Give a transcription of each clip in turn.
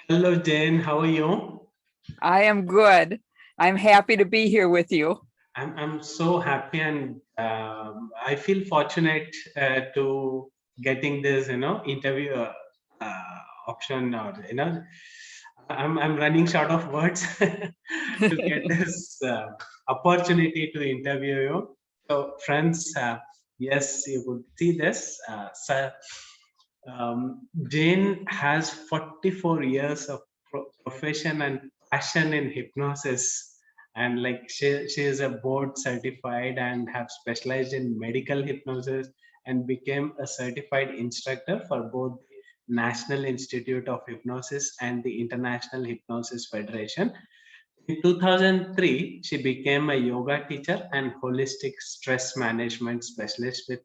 Hello, Jane. How are you? I am good. I'm happy to be here with you. I'm so happy and I feel fortunate to getting this interview option or I'm running short of words to get this opportunity to interview you. So friends, yes, you could see this. Jane has 44 years of profession and passion in hypnosis, and like she is a board certified and have specialized in medical hypnosis and became a certified instructor for both the National Institute of Hypnosis and the International Hypnosis Federation. In 2003, she became a yoga teacher and holistic stress management specialist with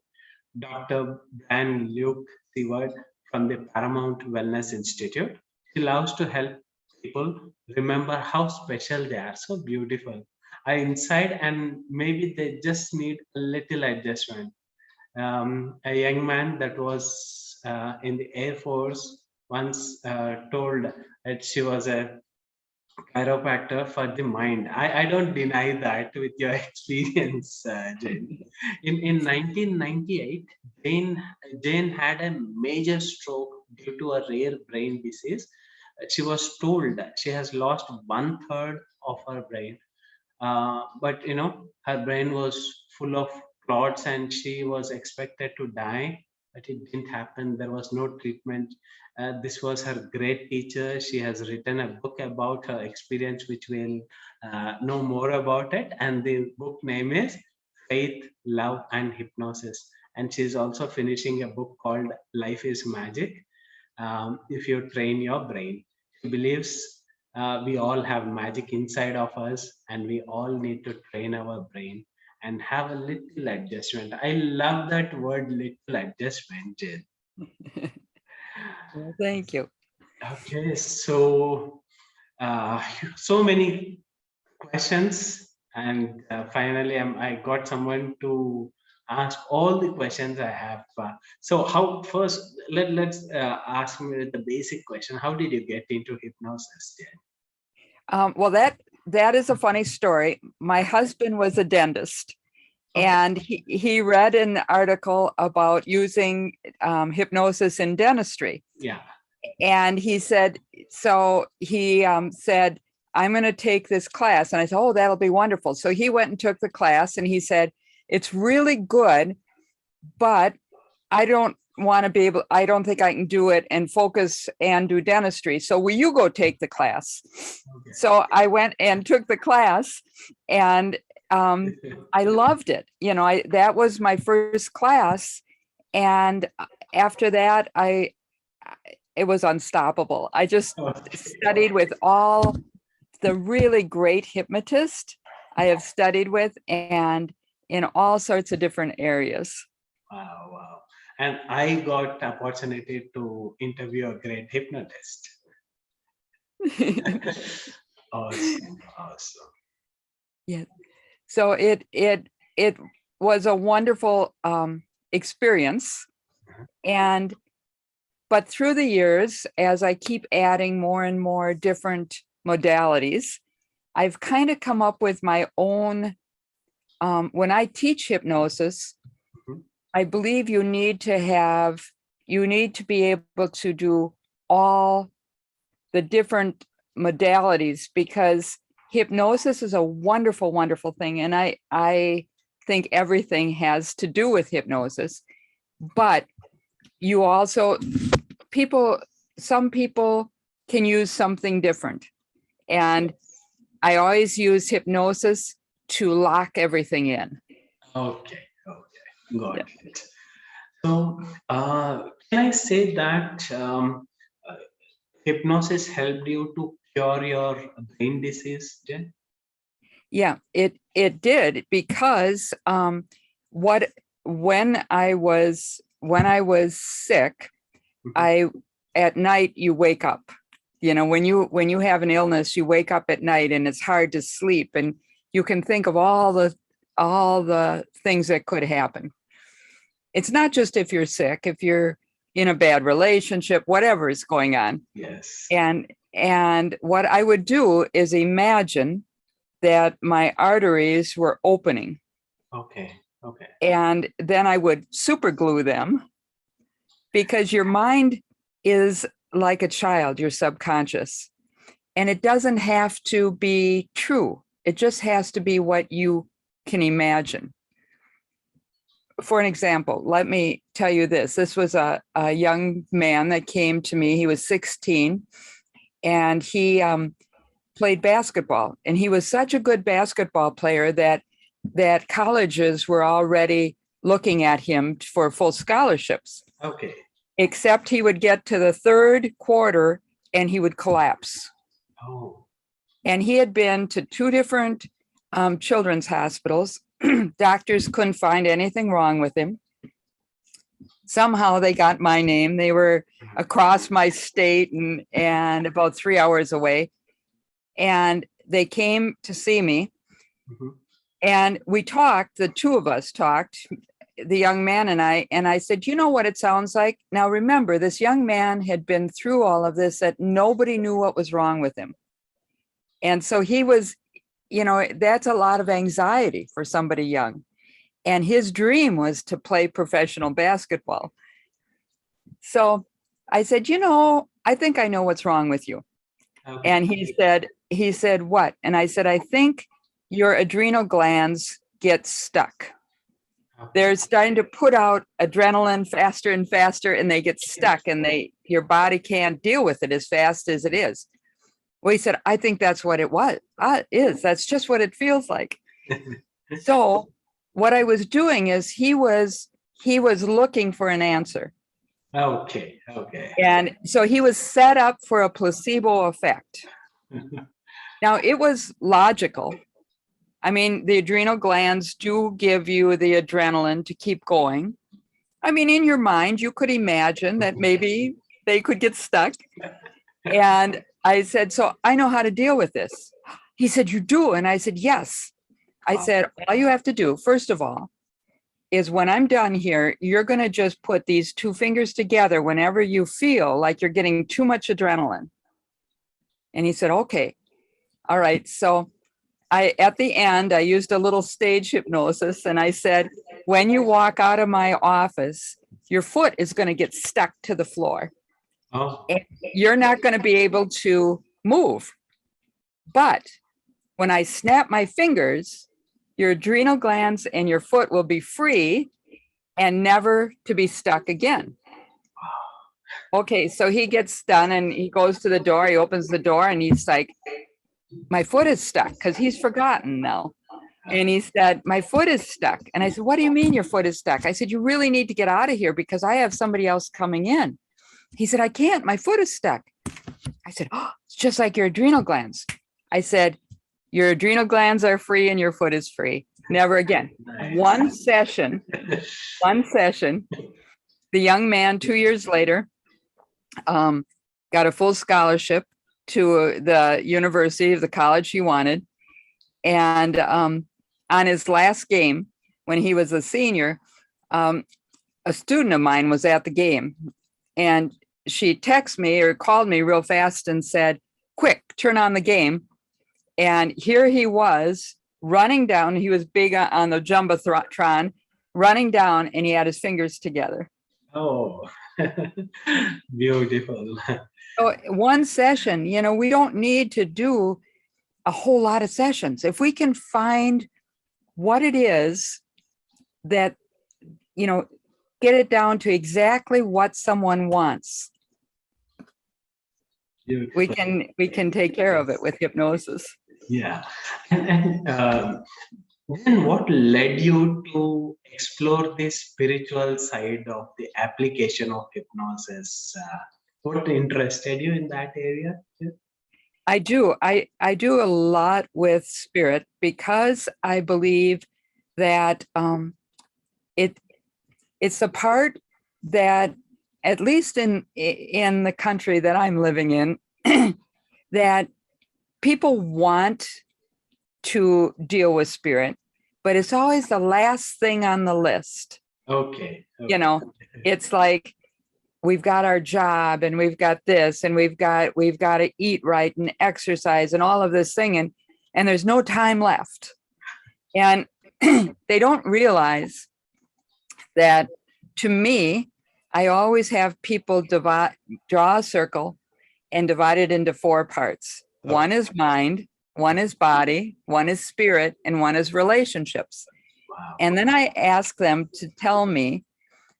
Dr. Luke Seaward from the Paramount Wellness Institute. She loves to help people remember how special they are. So beautiful. Are inside, and maybe they just need a little adjustment. A young man that was in the Air Force once told that she was a chiropractor for the mind. I don't deny that with your experience, Jane. In 1998, Jane had a major stroke due to a rare brain disease. She was told that she has lost one third of her brain, but her brain was full of clots and she was expected to die, but it didn't happen. There was no treatment. This was her great teacher. She has written a book about her experience, which we'll know more about it, and the book name is Faith, Love and Hypnosis. And she's also finishing a book called Life is Magic, if you train your brain. She believes we all have magic inside of us and we all need to train our brain and have a little adjustment. I love that word, little adjustment, Jill. Well, thank you. Okay, so so many questions, and finally I got someone to ask all the questions I have. So how first let's ask me the basic question. How did you get into hypnosis, Jill? Well, that is a funny story. My husband was a dentist, and he read an article about using hypnosis in dentistry. Yeah. And he said, said, I'm going to take this class. And I said, oh, that'll be wonderful. So he went and took the class and he said, it's really good, but I don't think I can do it and focus and do dentistry. So will you go take the class? Okay. So I went and took the class and I loved it. That was my first class. And after that, it was unstoppable. I just studied with all the really great hypnotists I have studied with and in all sorts of different areas. Wow. And I got the opportunity to interview a great hypnotist. Awesome. Yeah. So it was a wonderful experience. But through the years, as I keep adding more and more different modalities, I've kind of come up with my own. When I teach hypnosis, I believe you need to be able to do all the different modalities, because hypnosis is a wonderful, wonderful thing. And I think everything has to do with hypnosis, but you also, some people can use something different. And I always use hypnosis to lock everything in. Okay. Got it. So can I say that hypnosis helped you to cure your brain disease, Jen? Yeah, it did, because when I was sick, at night you wake up. When you have an illness, you wake up at night and it's hard to sleep, and you can think of all the things that could happen. It's not just if you're sick, if you're in a bad relationship, whatever is going on. Yes. And And what I would do is imagine that my arteries were opening. Okay. Okay. And then I would super glue them, because your mind is like a child, your subconscious. And it doesn't have to be true. It just has to be what you can imagine. For an example, let me tell you this. This was a young man that came to me. He was 16, and he played basketball. And he was such a good basketball player that colleges were already looking at him for full scholarships. Okay. Except he would get to the third quarter and he would collapse. Oh. And he had been to two different children's hospitals. Doctors couldn't find anything wrong with him. Somehow they got my name. They were across my state and about 3 hours away. And they came to see me. Mm-hmm. And we talked, the two of us talked, the young man and I said, you know what it sounds like? Now, remember, this young man had been through all of this, that nobody knew what was wrong with him. And so he was, that's a lot of anxiety for somebody young. And his dream was to play professional basketball. So I said, I think I know what's wrong with you. Okay. And he said, what? And I said, I think your adrenal glands get stuck. They're starting to put out adrenaline faster and faster, and they get stuck, and your body can't deal with it as fast as it is. Well, he said, I think that's what it is. That's just what it feels like. So what I was doing is he was looking for an answer. Okay. Okay. And so he was set up for a placebo effect. Now, it was logical. I mean, the adrenal glands do give you the adrenaline to keep going. I mean, in your mind, you could imagine that maybe they could get stuck. And I said, so I know how to deal with this. He said, you do? And I said, yes. I said, all you have to do, first of all, is when I'm done here, you're going to just put these two fingers together whenever you feel like you're getting too much adrenaline. And he said, okay. All right. So at the end, I used a little stage hypnosis, and I said, when you walk out of my office, your foot is going to get stuck to the floor. Oh. And you're not going to be able to move. But when I snap my fingers, your adrenal glands and your foot will be free and never to be stuck again. Okay, so he gets done and he goes to the door, he opens the door, and he's like, my foot is stuck, because he's forgotten now. And he said, my foot is stuck. And I said, what do you mean your foot is stuck? I said, you really need to get out of here because I have somebody else coming in. He said, I can't, my foot is stuck. I said, oh, it's just like your adrenal glands. I said, your adrenal glands are free and your foot is free. Never again. Nice. One session, the young man 2 years later got a full scholarship to the university of the college he wanted. And on his last game, when he was a senior, a student of mine was at the game, and she texted me or called me real fast and said, quick, turn on the game. And here he was running down. He was big on the Jumbotron, running down, and he had his fingers together. Oh, beautiful. So one session, we don't need to do a whole lot of sessions. If we can find what it is that, get it down to exactly what someone wants, Beautiful. we can take care of it with hypnosis. Yeah. And then what led you to explore the spiritual side of the application of hypnosis? What interested you in that area? I do. I do a lot with spirit because I believe that it's a part that, at least in the country that I'm living in, that people want to deal with spirit, but it's always the last thing on the list. Okay. It's like, we've got our job and we've got this and we've got to eat right and exercise and all of this thing, and there's no time left. And they don't realize that, to me, I always have people draw a circle and divide it into 4 parts. One is mind, one is body, one is spirit, and one is relationships. Wow. And then I ask them to tell me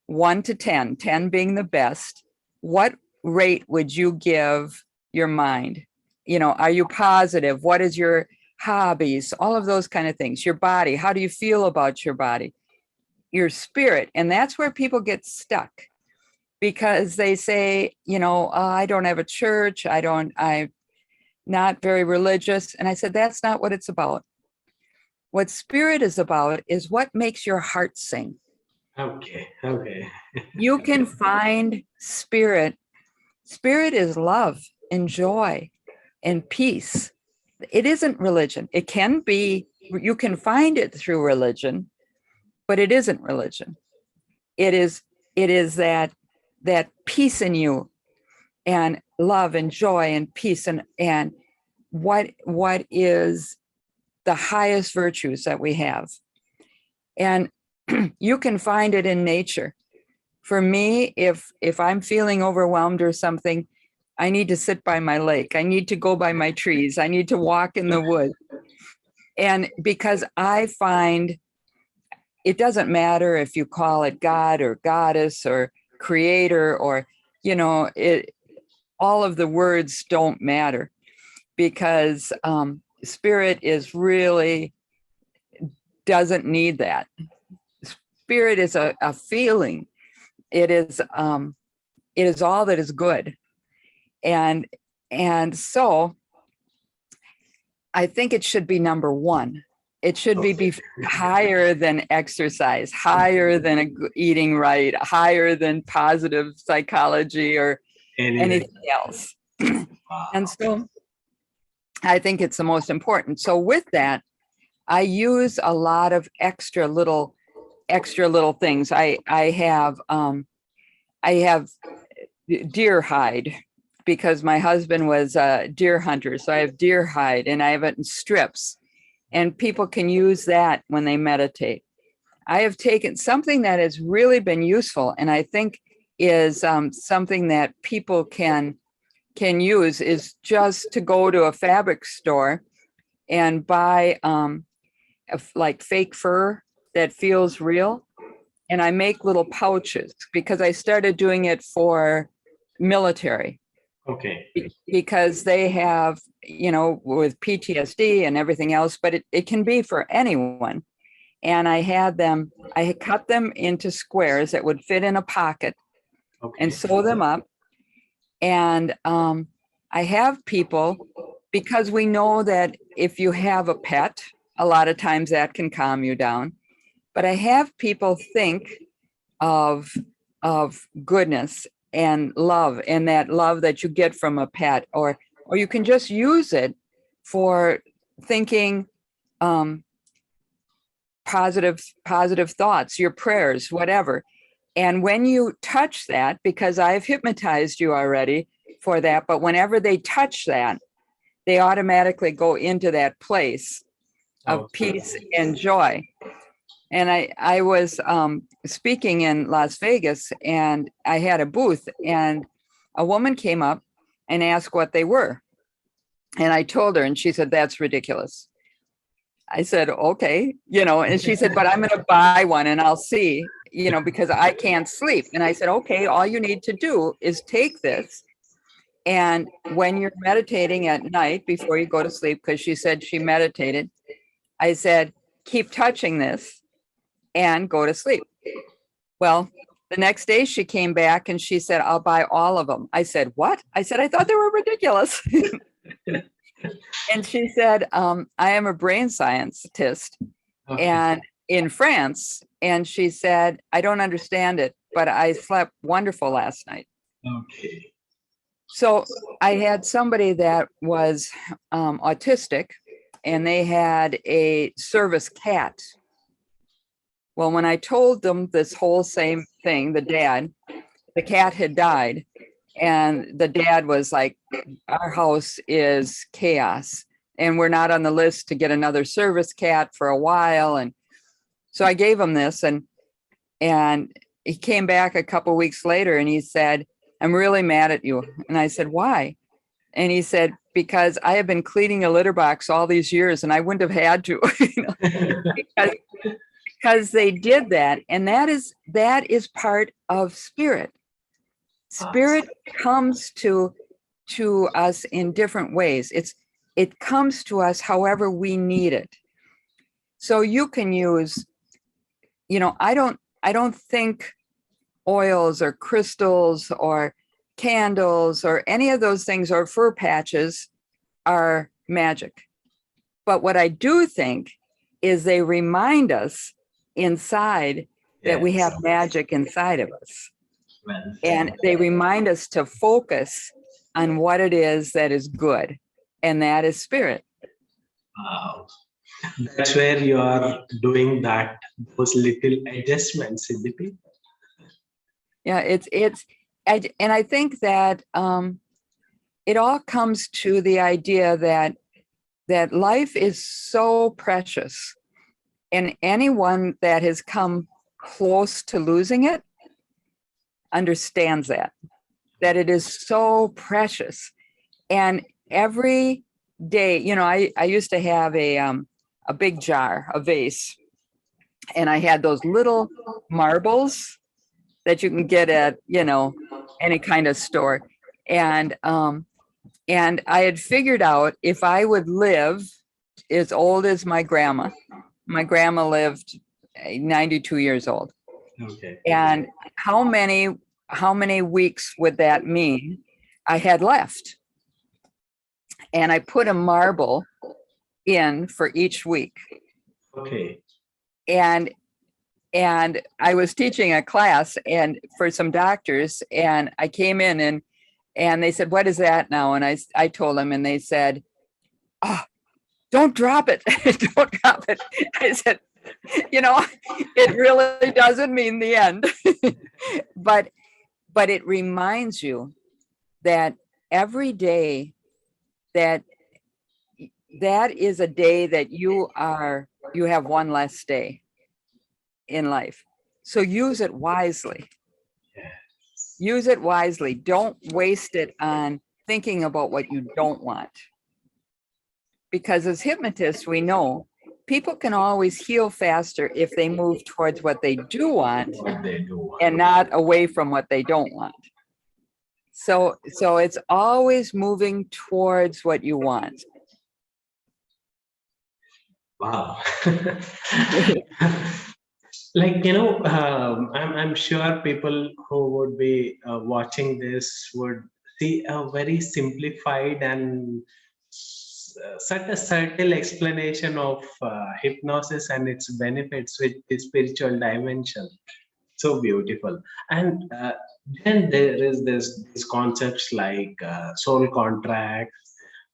1 to 10, 10 being the best, what rate would you give your mind? You know, are you positive? What is your hobbies? All of those kind of things. Your body, how do you feel about your body? Your spirit. And that's where people get stuck, because they say, you know, I don't have a church. I'm not very religious. And I said, that's not what it's about. What spirit is about is what makes your heart sing. Okay. You can find spirit. Spirit is love and joy and peace. It isn't religion. It can be, you can find it through religion, but it isn't religion. It is that peace in you, and love and joy and peace, and what is the highest virtues that we have. And you can find it in nature. For me, if I'm feeling overwhelmed or something, I need to sit by my lake. I need to go by my trees. I need to walk in the woods. And because I find it doesn't matter if you call it God or goddess or creator, or, you know, all of the words don't matter, because spirit is really doesn't need that. Spirit is a feeling. It is all that is good. And so I think it should be number 1. It should be higher than exercise, higher than eating right, higher than positive psychology or anything else. And so I think it's the most important. So with that, I use a lot of extra little things. I have deer hide, because my husband was a deer hunter. So I have deer hide, and I have it in strips, and people can use that when they meditate. I have taken something that has really been useful, and I think is something that people can use, is just to go to a fabric store and buy like fake fur that feels real. And I make little pouches, because I started doing it for military. Okay. Because they have, you know, with PTSD and everything else, but it can be for anyone. And I had cut them into squares that would fit in a pocket, and sew them up. And I have people, because we know that if you have a pet, a lot of times that can calm you down. But I have people think of goodness and love, and that love that you get from a pet, or you can just use it for thinking positive thoughts, your prayers, whatever. And when you touch that, because I've hypnotized you already for that, but whenever they touch that, they automatically go into that place of peace and joy. And I was speaking in Las Vegas, and I had a booth, and a woman came up and asked what they were. And I told her, and she said, "That's ridiculous." I said, "Okay," you know, and she said, "But I'm going to buy one and I'll see, you know, because I can't sleep." And I said, "Okay, all you need to do is take this. And when you're meditating at night before you go to sleep," because she said she meditated, I said, "Keep touching this and go to sleep." Well, the next day she came back and she said, "I'll buy all of them." I said, "What?" I said, "I thought they were ridiculous." And she said, "I am a brain scientist and in France." And she said, "I don't understand it, but I slept wonderful last night." Okay. So I had somebody that was autistic, and they had a service cat. Well, when I told them this whole same thing, the dad, the cat had died, and the dad was like, our house is chaos and we're not on the list to get another service cat for a while. And so I gave him this, and he came back a couple weeks later and he said, I'm really mad at you. And I said, why? And he said, because I have been cleaning a litter box all these years and I wouldn't have had to, because they did that. And that is part of spirit. Spirit comes to us in different ways. It comes to us however we need it. So you can use, I don't think oils or crystals or candles or any of those things or fur patches are magic. But what I do think is they remind us inside that we have magic inside of us. And they remind us to focus on what it is that is good, and that is spirit. Wow. That's where you are doing those little adjustments in the people. Yeah, and I think that it all comes to the idea that life is so precious, and anyone that has come close to losing it understands that it is so precious. And every day, I used to have a big jar, a vase, and I had those little marbles that you can get at, any kind of store. And I had figured out if I would live as old as my grandma lived 92 years old. Okay. And how many weeks would that mean I had left? And I put a marble in for each week. Okay. And I was teaching a class and for some doctors, and I came in and they said, what is that now? And I told them, and they said, oh, don't drop it. Don't drop it. I said, it really doesn't mean the end. But it reminds you that every day that is a day that you have one less day in life. So use it wisely. Yes. Use it wisely. Don't waste it on thinking about what you don't want. Because as hypnotists, we know people can always heal faster if they move towards what they do want and not away from what they don't want. So it's always moving towards what you want. Wow. I'm sure people who would be watching this would see a very simplified and such a subtle explanation of hypnosis and its benefits with the spiritual dimension. So beautiful. And then there is these concepts like soul contracts,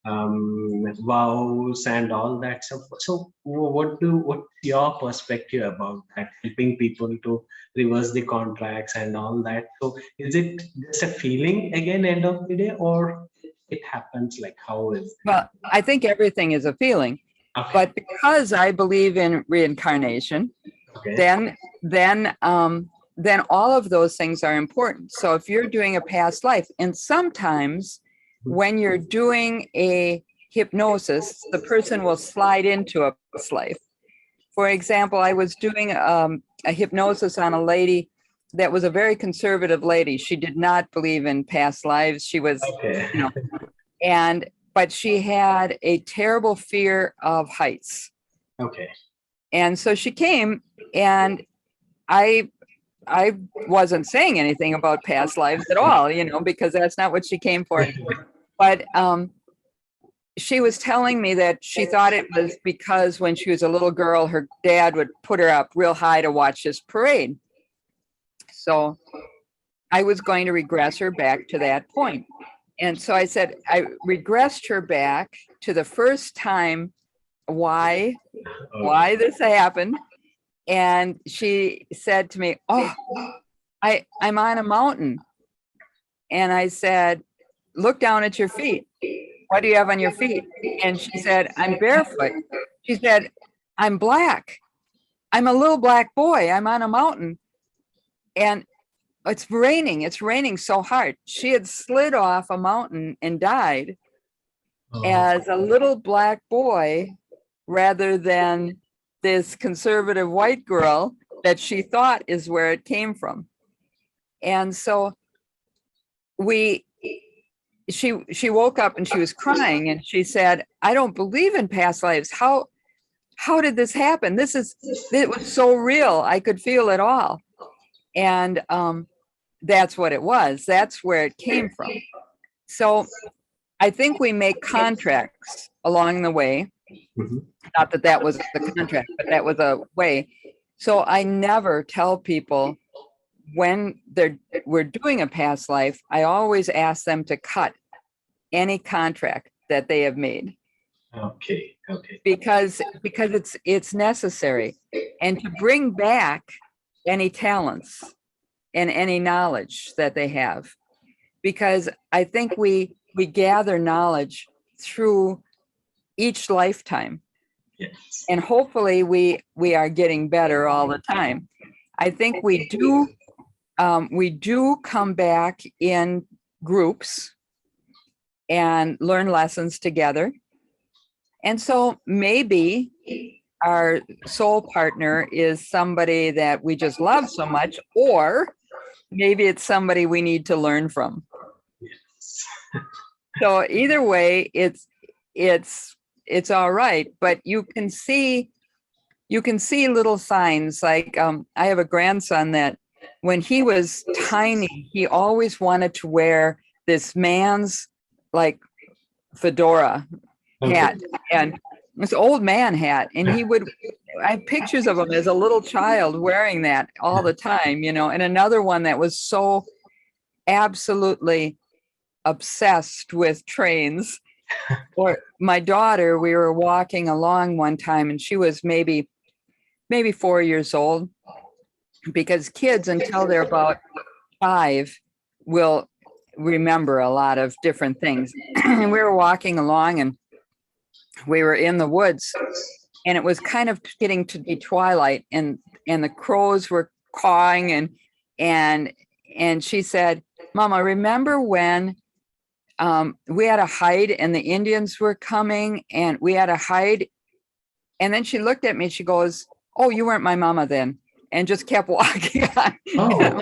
vows, and all that stuff. So what's your perspective about that, helping people to reverse the contracts and all that? So is it just a feeling again end of the day, or it happens? Like, how is it? Well, I think everything is a feeling. Okay. But because I believe in reincarnation, Okay. then all of those things are important. So if you're doing a past life, and sometimes when you're doing a hypnosis, the person will slide into a past life. For example, I was doing a hypnosis on a lady that was a very conservative lady. She did not believe in past lives. She was, Okay. but she had a terrible fear of heights. Okay. And so she came, and I wasn't saying anything about past lives at all, because that's not what she came for. But she was telling me that she thought it was because when she was a little girl, her dad would put her up real high to watch this parade. So I was going to regress her back to that point. And so I said, I regressed her back to the first time why this happened. And she said to me, oh, I'm on a mountain. And I said, look down at your feet. What do you have on your feet? And she said, I'm barefoot. She said, I'm black. I'm a little black boy. I'm on a mountain. And it's raining. It's raining so hard. She had slid off a mountain and died as a little black boy rather than this conservative white girl that she thought is where it came from. And so she woke up and she was crying and she said, I don't believe in past lives. How did this happen? It was so real. I could feel it all. And that's what it was. That's where it came from. So I think we make contracts along the way. Mm-hmm. Not that that was the contract, but that was a way. So I never tell people when we're doing a past life, I always ask them to cut any contract that they have made. Okay. Because it's necessary, and to bring back any talents and any knowledge that they have, because I think we gather knowledge through each lifetime. Yes. And hopefully we are getting better all the time. I think we do come back in groups and learn lessons together. And so maybe our soul partner is somebody that we just love so much, or maybe it's somebody we need to learn from. Yes. So either way, it's all right, but you can see little signs. Like I have a grandson that when he was tiny, he always wanted to wear this man's like fedora hat, and this old man hat, and I have pictures of him as a little child wearing that all the time, and another one that was so absolutely obsessed with trains. Or my daughter, we were walking along one time and she was maybe 4 years old, because kids until they're about 5 will remember a lot of different things. And we were walking along and we were in the woods, and it was kind of getting to be twilight, and the crows were cawing, and she said, Mama, remember when we had to hide and the Indians were coming and we had to hide? And then she looked at me, she goes, oh, you weren't my mama then, and just kept walking on. Oh.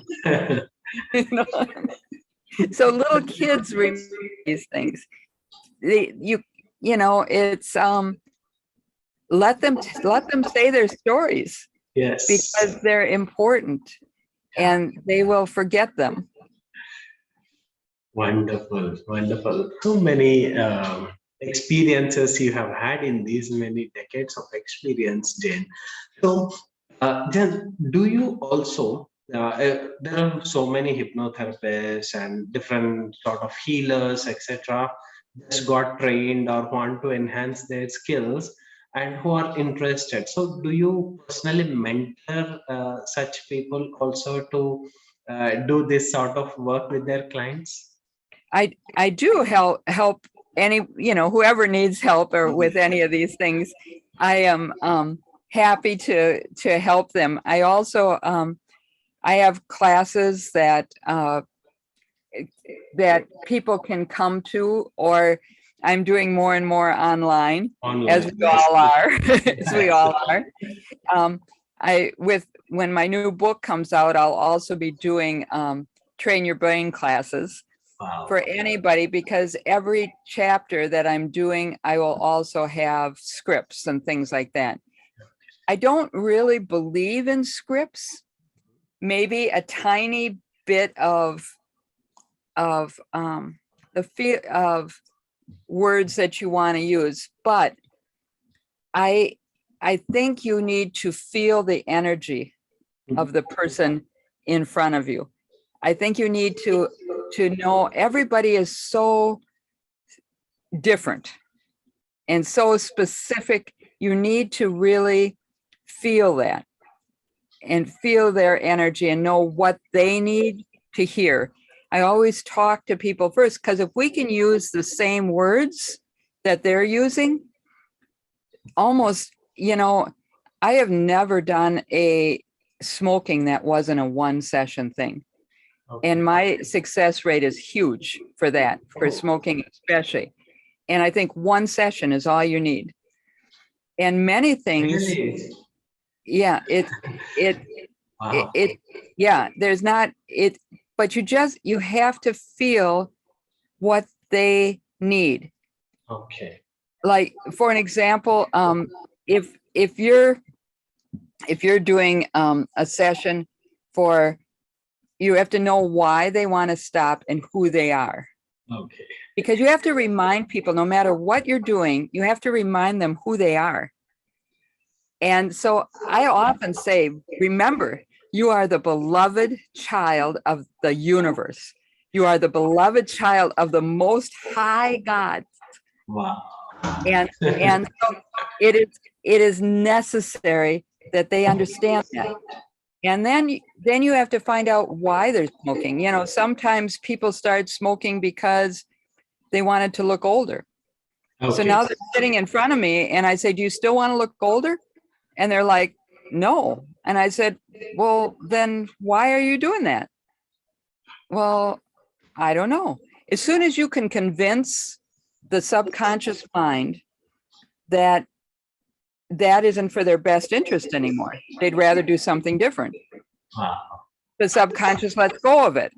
So little kids remember these things. It's let them say their stories. Yes. Because they're important and they will forget them. Wonderful. So many experiences you have had in these many decades of experience, Jane. So, Jen, do you also, there are so many hypnotherapists and different sort of healers, etc., just got trained or want to enhance their skills and who are interested. So, do you personally mentor such people also to do this sort of work with their clients? I do help any, whoever needs help or with any of these things. I am happy to help them. I also I have classes that people can come to, or I'm doing more and more online, as we all are. As we all are. When my new book comes out, I'll also be doing train your brain classes. Wow. For anybody, because every chapter that I'm doing, I will also have scripts and things like that. I don't really believe in scripts. Maybe a tiny bit of the feel of words that you want to use, but I think you need to feel the energy of the person in front of you. I think you need to know everybody is so different and so specific. You need to really feel that. and feel their energy and know what they need to hear. I always talk to people first, because if we can use the same words that they're using, almost, I have never done a smoking that wasn't a one session thing. Okay. And my success rate is huge for that, for smoking especially. And I think one session is all you need. And many things, Really? yeah, Wow. yeah, there's not it, but you have to feel what they need. Okay. Like, for an example, if you're doing a session for, you have to know why they want to stop and who they are. Okay. Because you have to remind people, no matter what you're doing, you have to remind them who they are. And so I often say, remember, you are the beloved child of the universe. You are the beloved child of the Most High God. Wow. And so it is necessary that they understand that. And then you have to find out why they're smoking. Sometimes people start smoking because they wanted to look older. Okay. So now they're sitting in front of me and I say, do you still want to look older? And they're like, no. And I said, well, then why are you doing that? Well, I don't know. As soon as you can convince the subconscious mind that that isn't for their best interest anymore, they'd rather do something different. Wow. The subconscious lets go of it.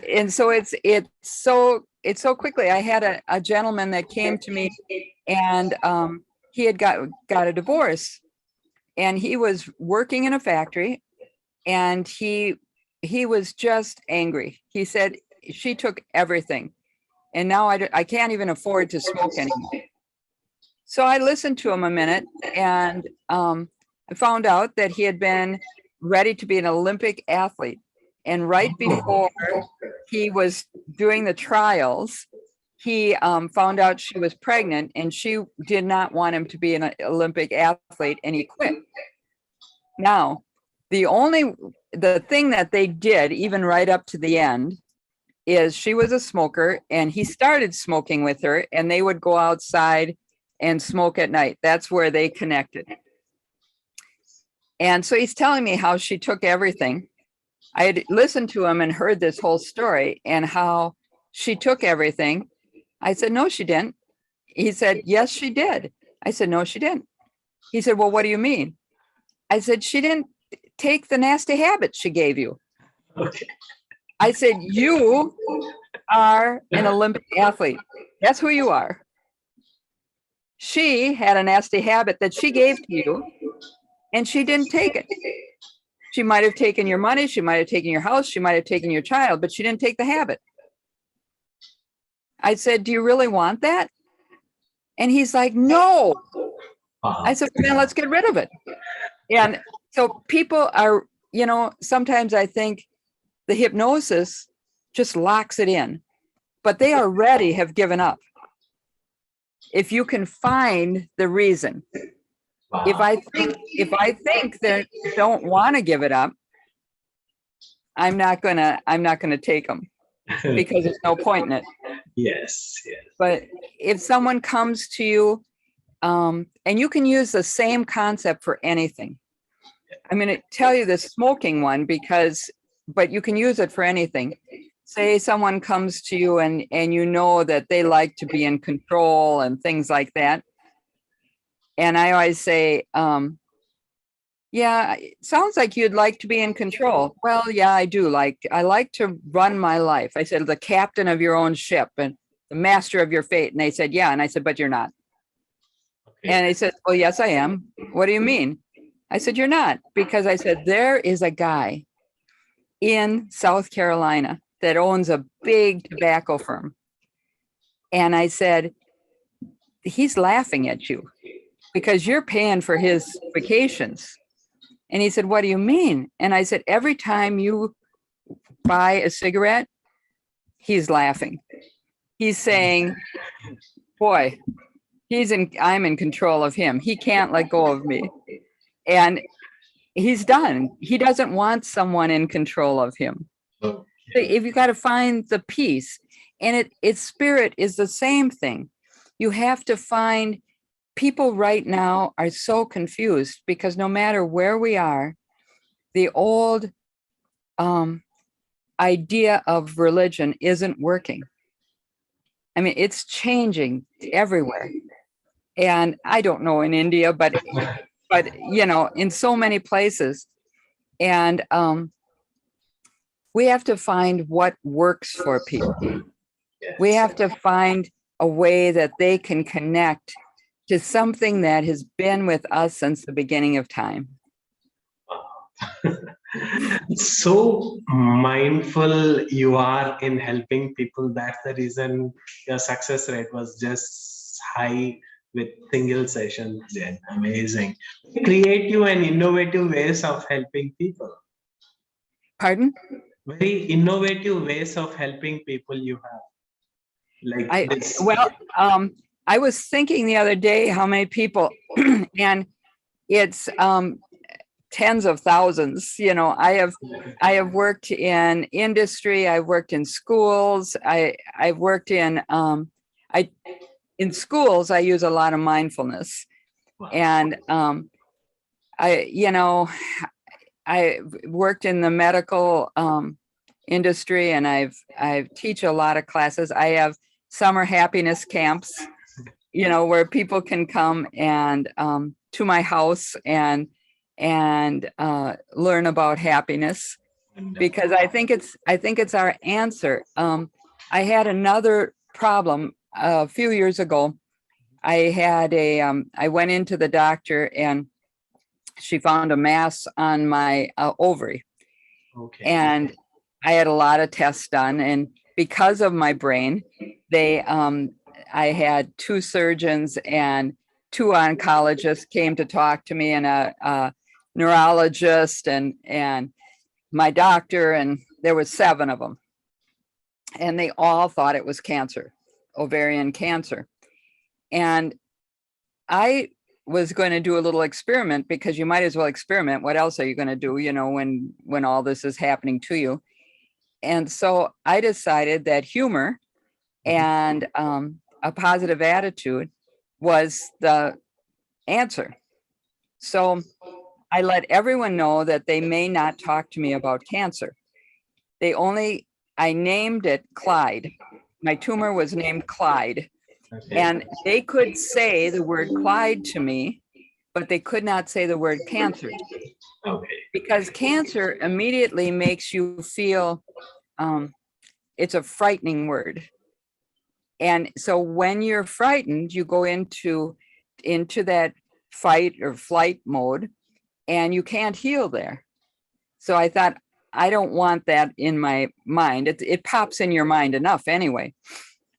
And so it's so quickly. I had a gentleman that came to me, and he had got a divorce, and he was working in a factory, and he was just angry. He said, she took everything, and now I can't even afford to smoke anymore. So I listened to him a minute, and I found out that he had been ready to be an Olympic athlete. And right before he was doing the trials, he found out she was pregnant, and she did not want him to be an Olympic athlete, and he quit. Now, the thing that they did, even right up to the end, is she was a smoker, and he started smoking with her, and they would go outside and smoke at night. That's where they connected. And so he's telling me how she took everything. I had listened to him and heard this whole story and how she took everything. I said, no, she didn't. He said, yes, she did. I said, no, she didn't. He said, well, what do you mean? I said, she didn't take the nasty habits she gave you. Okay. I said, you are an Olympic athlete. That's who you are. She had a nasty habit that she gave to you, and she didn't take it. She might have taken your money, she might have taken your house, she might have taken your child, but she didn't take the habit. I said, do you really want that? And he's like, no. I said, then let's get rid of it. And so people are, sometimes I think the hypnosis just locks it in, but they already have given up. If you can find the reason. If I think they don't want to give it up, I'm not gonna take them, because there's no point in it. Yes. But if someone comes to you, and you can use the same concept for anything. I'm going to tell you the smoking one but you can use it for anything. Say someone comes to you and you know that they like to be in control and things like that. And I always say, yeah, it sounds like you'd like to be in control. Well, yeah, I do. I like to run my life. I said, the captain of your own ship and the master of your fate. And they said, yeah. And I said, but you're not. Okay. And they said, well, yes, I am. What do you mean? I said, you're not. Because I said, there is a guy in South Carolina that owns a big tobacco firm. And I said, he's laughing at you because you're paying for his vacations. And he said, what do you mean? And I said, every time you buy a cigarette, he's laughing. He's saying, boy, I'm in control of him. He can't let go of me. And he's done. He doesn't want someone in control of him. So if you got to find the peace, and its spirit is the same thing. You have to find, people right now are so confused because no matter where we are, the old idea of religion isn't working. I mean, it's changing everywhere. And I don't know in India, but you know, in so many places. And we have to find what works for people. We have to find a way that they can connect to something that has been with us since the beginning of time. So mindful you are in helping people. That's the reason your success rate was just high with single sessions. Jen. Amazing. Creative and innovative ways of helping people. Pardon? Very innovative ways of helping people you have. Like this. Well, I was thinking the other day how many people, and it's tens of thousands. You know, I have worked in industry. I've worked in schools. I've worked in in schools. I use a lot of mindfulness, and I worked in the medical industry, and I teach a lot of classes. I have summer happiness camps, you know, where people can come and to my house and learn about happiness, because I think it's our answer. I had another problem a few years ago. I went into the doctor and she found a mass on my ovary. Okay. And I had a lot of tests done, and because of my brain, I had 2 surgeons and 2 oncologists came to talk to me, and a neurologist and my doctor, and there was 7 of them, and they all thought it was cancer, ovarian cancer. And I was going to do a little experiment, because you might as well experiment. What else are you going to do, you know, when all this is happening to you? And so I decided that humor and a positive attitude was the answer. So I let everyone know that they may not talk to me about cancer. I named it Clyde. My tumor was named Clyde. Okay. And they could say the word Clyde to me, but they could not say the word cancer. Okay. Because cancer immediately makes you feel, it's a frightening word. And so when you're frightened, you go into that fight or flight mode, and you can't heal there. So I thought, I don't want that in my mind. It pops in your mind enough anyway.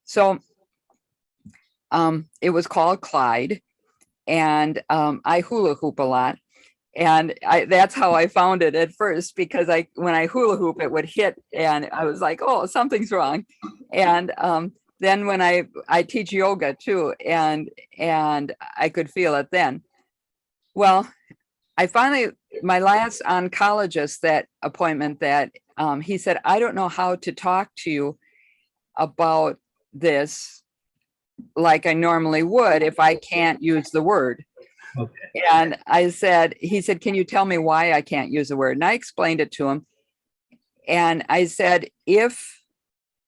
So it was called Clyde, and I hula hoop a lot. And that's how I found it at first, because when I hula hoop, it would hit, and I was like, oh, something's wrong. And then when I teach yoga too, and I could feel it then. Well, I finally, my last oncologist, that appointment, that he said, I don't know how to talk to you about this like I normally would if I can't use the word. Okay. And he said, can you tell me why I can't use the word? And I explained it to him. And I said, if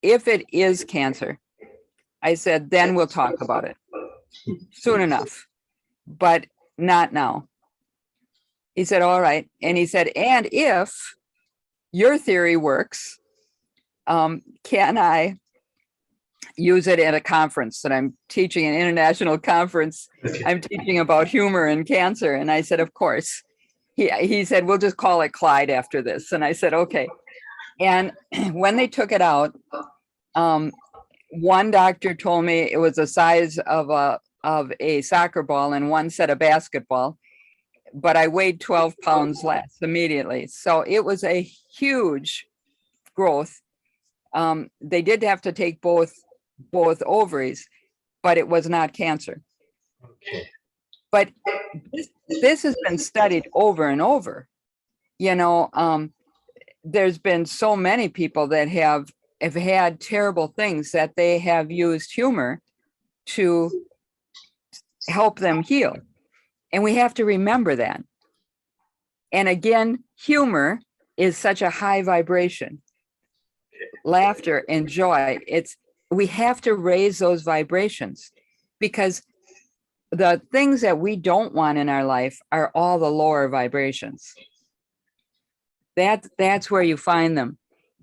it is cancer, I said, then we'll talk about it soon enough, but not now. He said, all right. And he said, and if your theory works, can I use it at a conference that I'm teaching, an international conference? I'm teaching about humor and cancer. And I said, of course. He said, we'll just call it Clyde after this. And I said, okay. And when they took it out, one doctor told me it was the size of a soccer ball, and one said a basketball, but I weighed 12 pounds less immediately. So it was a huge growth. They did have to take both ovaries, but it was not cancer. Okay. But this has been studied over and over. you know, there's been so many people that have had terrible things that they have used humor to help them heal. And we have to remember that. And again, humor is such a high vibration. Laughter and joy, we have to raise those vibrations, because the things that we don't want in our life are all the lower vibrations. That's where you find them.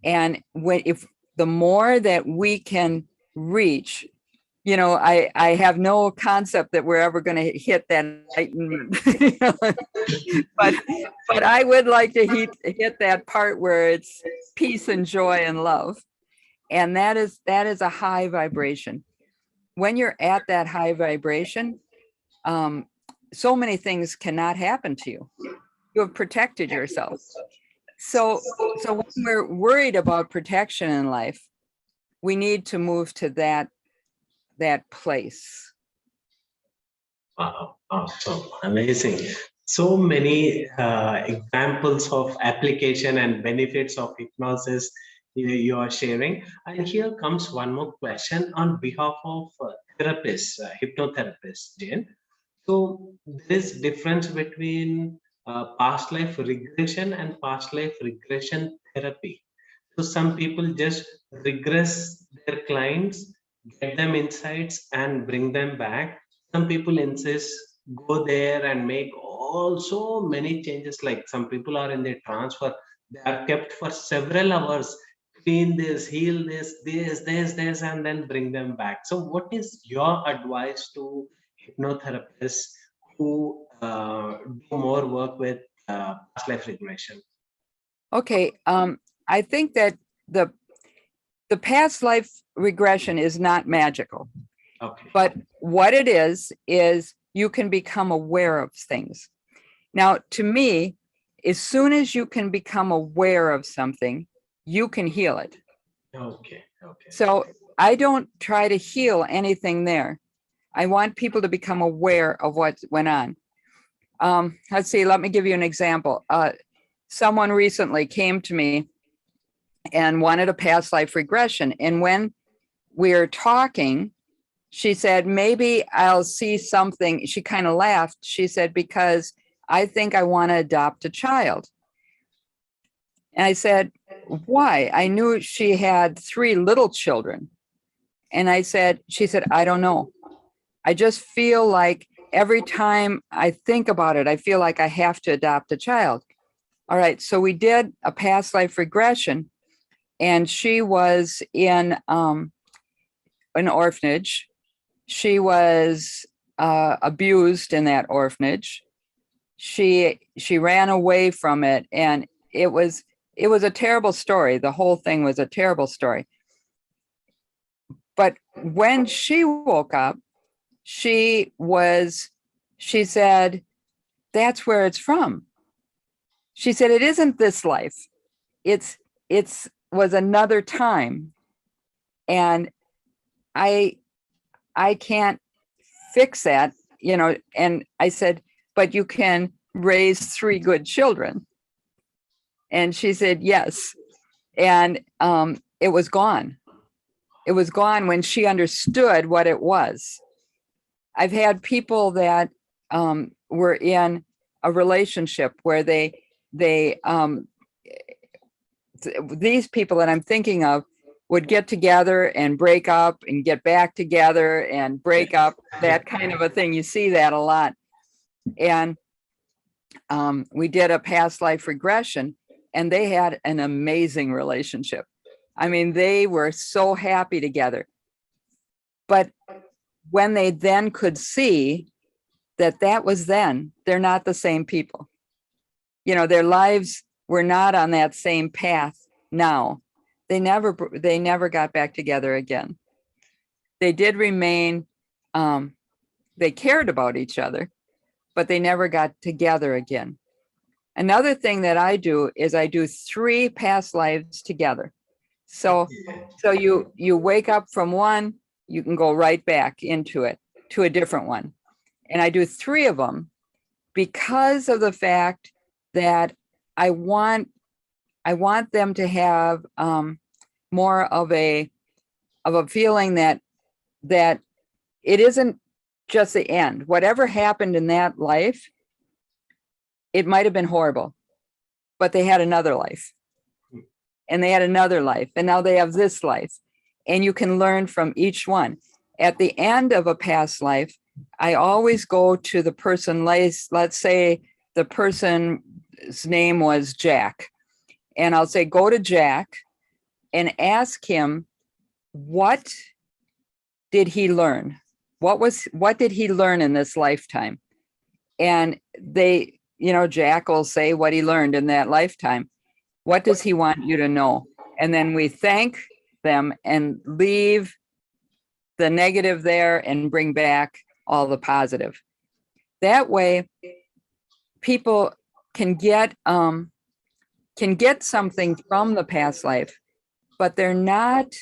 And if the more that we can reach, you know, I have no concept that we're ever going to hit that enlightenment, but I would like to hit that part where it's peace and joy and love. And that is a high vibration. When you're at that high vibration, so many things cannot happen to you. You have protected yourself. So when we're worried about protection in life, we need to move to that place. Wow, awesome, amazing. So many examples of application and benefits of hypnosis you are sharing. And here comes one more question on behalf of therapists, hypnotherapists, Jane. So there is difference between past life regression and past life regression therapy. So some people just regress their clients, get them insights and bring them back. Some people insist go there and make all so many changes. Like some people are in their transfer, they are kept for several hours, clean this, heal this, and then bring them back. So what is your advice to hypnotherapists who do more work with past life regression? Okay, I think that the past life regression is not magical. Okay. But what it is you can become aware of things. Now, to me, as soon as you can become aware of something, you can heal it. Okay. So I don't try to heal anything there. I want people to become aware of what went on. Let's see, let me give you an example. Someone recently came to me and wanted a past life regression. And when we're talking, she said, maybe I'll see something. She kind of laughed. She said, because I think I want to adopt a child. And I said, why? I knew she had 3 little children. And she said, I don't know. I just feel like every time I think about it, I feel like I have to adopt a child. All right. So we did a past life regression, and she was in an orphanage. She was abused in that orphanage. She ran away from it, and it was a terrible story. The whole thing was a terrible story. But when she woke up, she said, that's where it's from. She said, it isn't this life. It's was another time. And I can't fix that, you know. And I said, but you can raise 3 good children. And she said, yes. And it was gone. It was gone when she understood what it was. I've had people that were in a relationship where these people that I'm thinking of would get together and break up and get back together and break up, that kind of a thing. You see that a lot. And we did a past life regression, and they had an amazing relationship. I mean, they were so happy together. But when they then could see that was then, they're not the same people. You know, their lives were not on that same path now. They never got back together again. They did remain, they cared about each other, but they never got together again. Another thing that I do is I do 3 past lives together. So you wake up from one, you can go right back into it, to a different one. And I do 3 of them because of the fact that I want them to have more of a feeling that it isn't just the end. Whatever happened in that life, it might have been horrible, but they had another life, and they had another life, and now they have this life, and you can learn from each one. At the end of a past life, I always go to the person, let's say the person's name was Jack, and I'll say, go to Jack and ask him, what did he learn? What did he learn in this lifetime? And they, Jack will say what he learned in that lifetime. What does he want you to know? And then we thank them and leave the negative there and bring back all the positive. That way, people can get something from the past life, but they're not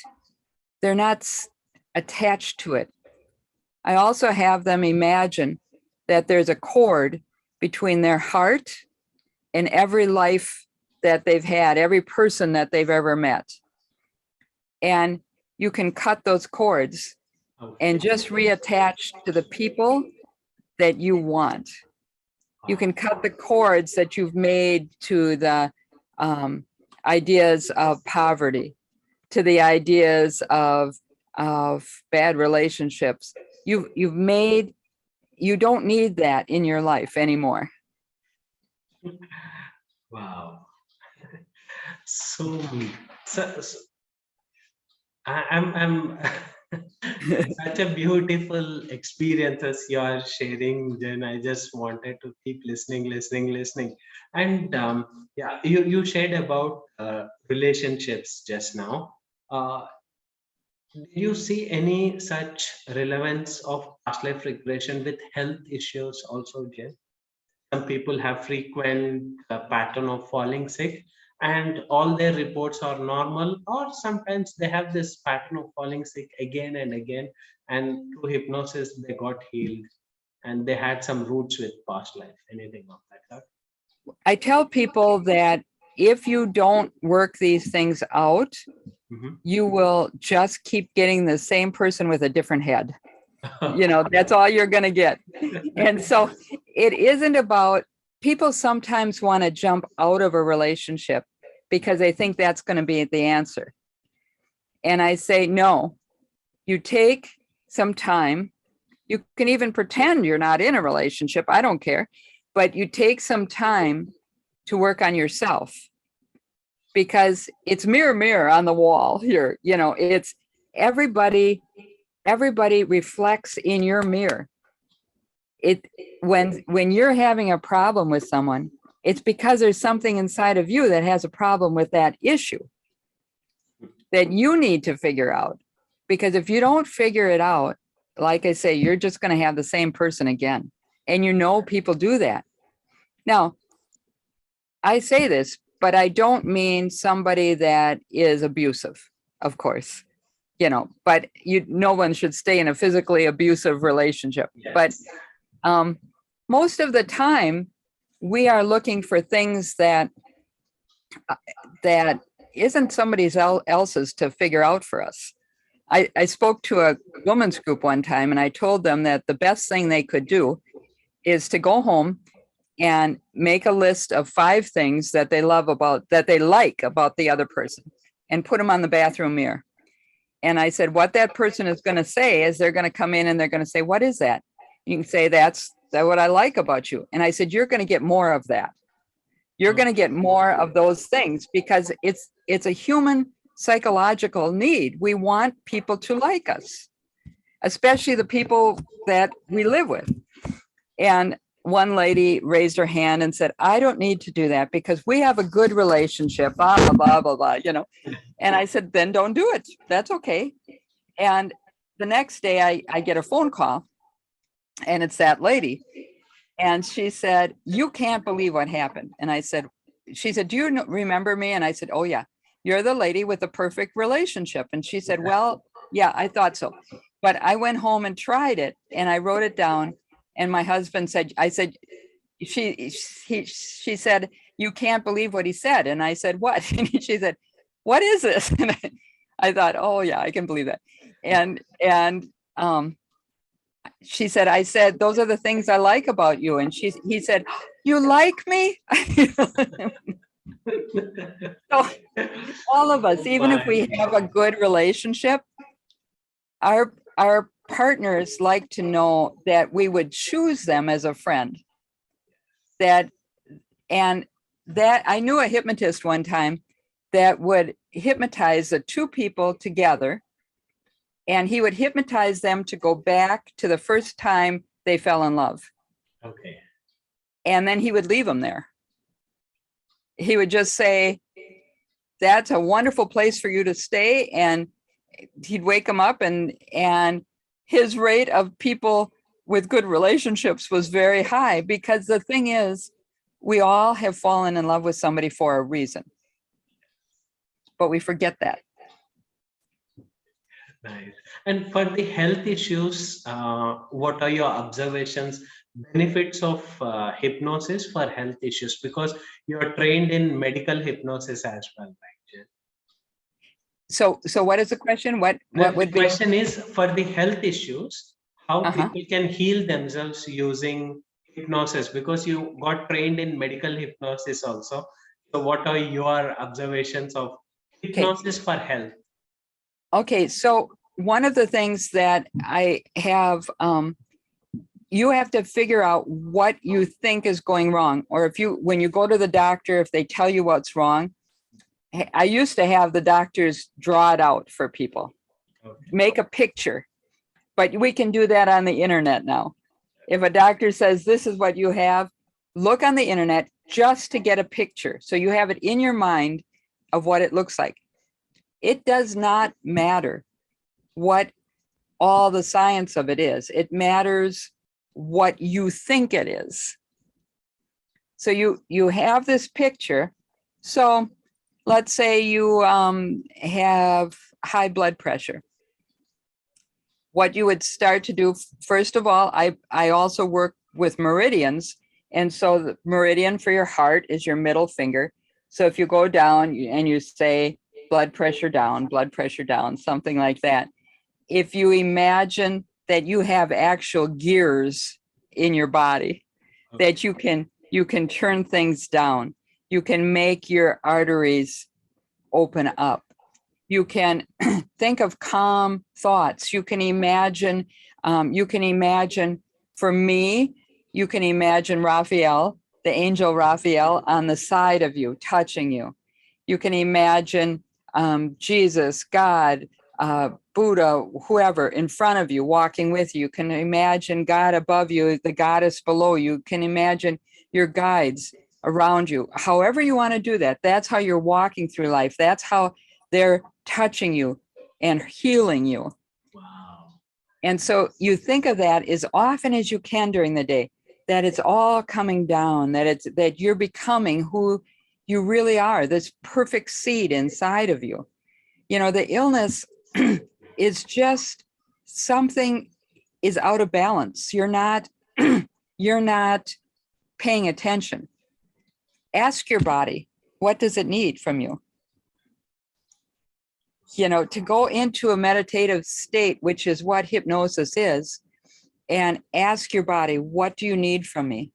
attached to it. I also have them imagine that there's a cord between their heart and every life that they've had, every person that they've ever met. And you can cut those cords and just reattach to the people that you want. You can cut the cords that you've made to the ideas of poverty, to the ideas of bad relationships. You don't need that in your life anymore. Wow. So I'm such a beautiful experiences you are sharing, Jen. I just wanted to keep listening. And yeah, you shared about relationships just now. Did you see any such relevance of past life regression with health issues also, Jen? Some people have frequent pattern of falling sick, and all their reports are normal, or sometimes they have this pattern of falling sick again and again, and through hypnosis they got healed, and they had some roots with past life. Anything of that sort? I tell people that if you don't work these things out, you will just keep getting the same person with a different head. That's all you're going to get. And so it isn't about, people sometimes want to jump out of a relationship because they think that's going to be the answer. And I say, no, you take some time. You can even pretend you're not in a relationship. I don't care. But you take some time to work on yourself, because it's mirror on the wall here. It's everybody reflects in your mirror. When you're having a problem with someone, it's because there's something inside of you that has a problem with that issue that you need to figure out. Because if you don't figure it out, like I say, you're just going to have the same person again. And people do that. Now, I say this, but I don't mean somebody that is abusive, of course. But no one should stay in a physically abusive relationship. Yes. But most of the time, we are looking for things that isn't somebody else's to figure out for us. I spoke to a women's group one time, and I told them that the best thing they could do is to go home and make a list of 5 things that they like about the other person, and put them on the bathroom mirror. And I said, what that person is going to say is they're going to come in and they're going to say, what is that? You can say, that's what I like about you. And I said, you're going to get more of that. You're going to get more of those things, because it's a human psychological need. We want people to like us, especially the people that we live with. And one lady raised her hand and said, I don't need to do that because we have a good relationship, blah, blah, blah, blah, blah, And I said, then don't do it. That's okay. And the next day I get a phone call, and it's that lady. And she said, you can't believe what happened. And she said, do you remember me? And I said, oh yeah, you're the lady with the perfect relationship. And she said, well, yeah, I thought so. But I went home and tried it, and I wrote it down. And my husband said, she said, you can't believe what he said. And I said, what? And she said, what is this? And I thought, oh yeah, I can believe that. And she said, I said, those are the things I like about you. And he said, you like me? So all of us, even if we have a good relationship, our partners like to know that we would choose them as a friend. That I knew a hypnotist one time that would hypnotize the two people together, and he would hypnotize them to go back to the first time they fell in love. Okay. And then he would leave them there. He would just say, that's a wonderful place for you to stay. And he'd wake them up, and his rate of people with good relationships was very high, because the thing is, we all have fallen in love with somebody for a reason, but we forget that. Nice. And for the health issues, what are your observations, benefits of hypnosis for health issues? Because you're trained in medical hypnosis as well, right, Jen? So what is the question? What would The question is, for the health issues, how Uh-huh. people can heal themselves using hypnosis, because you got trained in medical hypnosis also. So what are your observations of hypnosis for health? Okay, so one of the things that I have, you have to figure out what you think is going wrong. Or when you go to the doctor, if they tell you what's wrong, I used to have the doctors draw it out for people, make a picture, but we can do that on the internet now. If a doctor says, this is what you have, look on the internet just to get a picture. So you have it in your mind of what it looks like. It does not matter what all the science of it is. It matters what you think it is. So you have this picture. So let's say you have high blood pressure. What you would start to do, first of all, I also work with meridians. And so the meridian for your heart is your middle finger. So if you go down and you say blood pressure down, something like that. If you imagine that you have actual gears in your body, that you can turn things down, you can make your arteries open up. You can think of calm thoughts. You can imagine, for me, you can imagine Raphael, the angel Raphael, on the side of you, touching you. You can imagine Jesus, God, Buddha, whoever in front of you, walking with you. You can imagine God above you, the goddess below you. You can imagine your guides around you. However you want to do that, that's how you're walking through life. That's how they're touching you and healing you. Wow. And so you think of that as often as you can during the day, that it's all coming down, that you're becoming who you really are, this perfect seed inside of you. You know, the illness is just something is out of balance. You're not paying attention. Ask your body, what does it need from you? You know, to go into a meditative state, which is what hypnosis is, and ask your body, what do you need from me?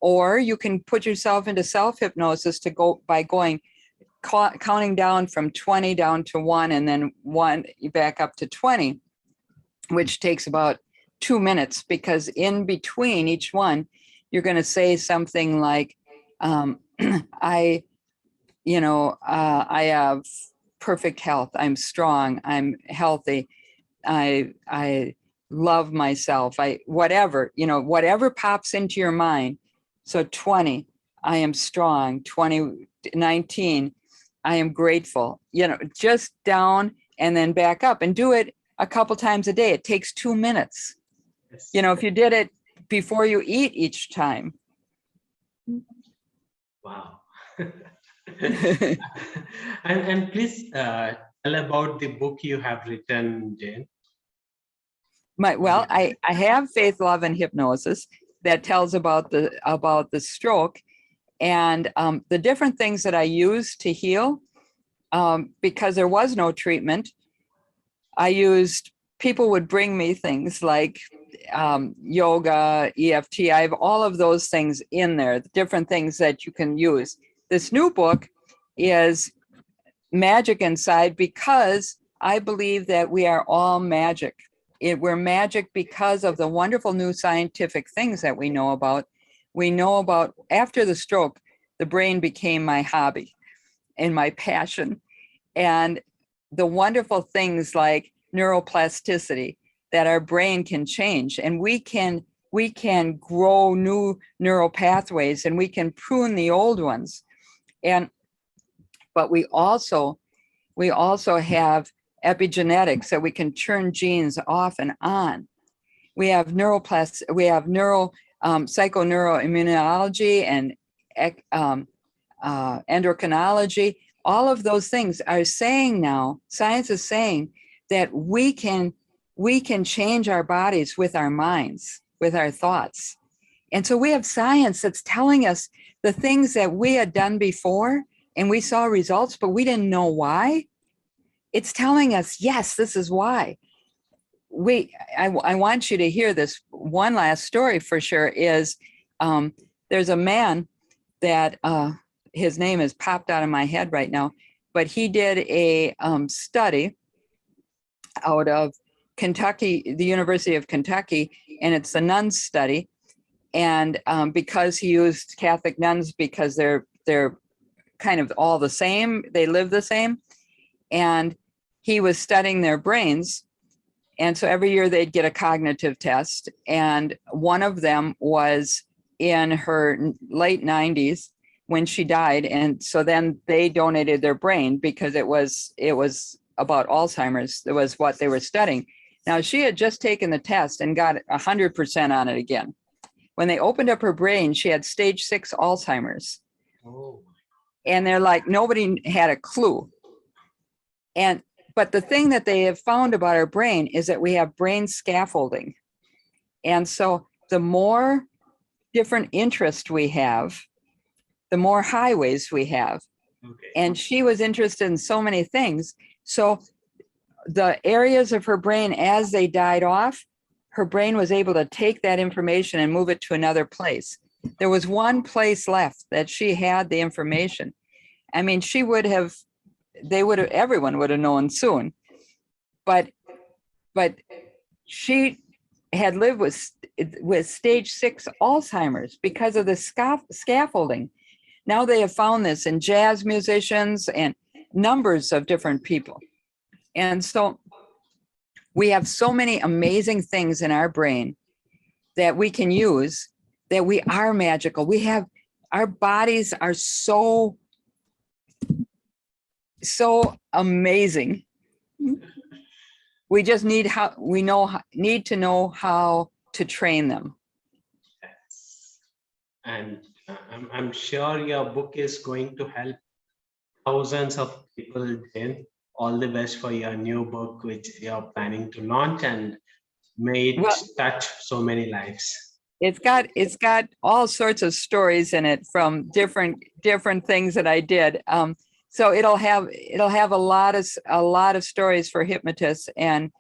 Or you can put yourself into self-hypnosis to go by counting down from 20 down to 1, and then 1 back up to 20, which takes about 2 minutes, because in between each one, you're going to say something like, I have perfect health. I'm strong. I'm healthy. I love myself. Whatever pops into your mind. So 20, I am strong. 19, I am grateful. Just down and then back up, and do it a couple times a day. It takes 2 minutes. Yes. If you did it before you eat each time. Wow. and please tell about the book you have written, Jane. I have Faith, Love, and Hypnosis that tells about the stroke, And the different things that I used to heal, because there was no treatment, people would bring me things like yoga, EFT. I have all of those things in there, the different things that you can use. This new book is magic inside, because I believe that we are all magic. We're magic because of the wonderful new scientific things that we know about. We know about, after the stroke, the brain became my hobby and my passion. And the wonderful things like neuroplasticity, that our brain can change, and we can grow new neural pathways, and we can prune the old ones. But we also have epigenetics, that we can turn genes off and on. We have psychoneuroimmunology and endocrinology. All of those things are saying now, science is saying that we can change our bodies with our minds, with our thoughts. And so we have science that's telling us the things that we had done before, and we saw results, but we didn't know why. It's telling us, yes, this is why. I want you to hear this. One last story for sure is, there's a man that his name is popped out of my head right now, but he did a study out of Kentucky, the University of Kentucky, and it's a nuns study. And because he used Catholic nuns, because they're kind of all the same, they live the same, and he was studying their brains. And so every year they'd get a cognitive test, and one of them was in her late 90s when she died. And so then they donated their brain, because it was about Alzheimer's. That was what they were studying. Now, she had just taken the test and got 100% on it again. When they opened up her brain, she had stage 6 Alzheimer's. Oh. And they're like, nobody had a clue. But the thing that they have found about our brain is that we have brain scaffolding. And so the more different interests we have, the more highways we have. Okay. And she was interested in so many things. So the areas of her brain, as they died off, her brain was able to take that information and move it to another place. There was one place left that she had the information. I mean, everyone would have known soon. But she had lived with stage 6 Alzheimer's because of the scaffolding. Now they have found this in jazz musicians and numbers of different people. And so we have so many amazing things in our brain that we can use, that we are magical. Our bodies are so amazing. We just need to know how to train them. Yes. And I'm sure your book is going to help thousands of people, Jane. All the best for your new book, which you're planning to launch, and may it touch so many lives. It's got all sorts of stories in it from different things that I did. So it'll have a lot of stories for hypnotists and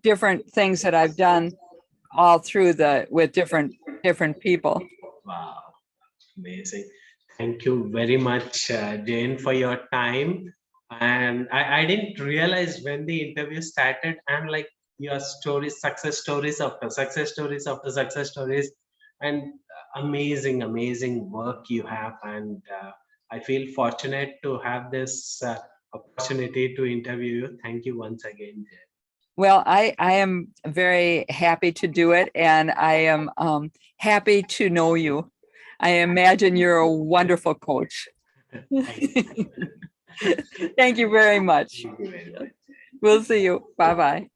different things that I've done all through with different people. Wow, amazing! Thank you very much, Jane, for your time. And I didn't realize when the interview started, and like your stories, success stories after success stories after success stories, and amazing work you have. And I feel fortunate to have this opportunity to interview you. Thank you once again, Jay. Well, I am very happy to do it, and I am happy to know you. I imagine you're a wonderful coach. Thank you very much. Thank you very much. We'll see you. Bye-bye.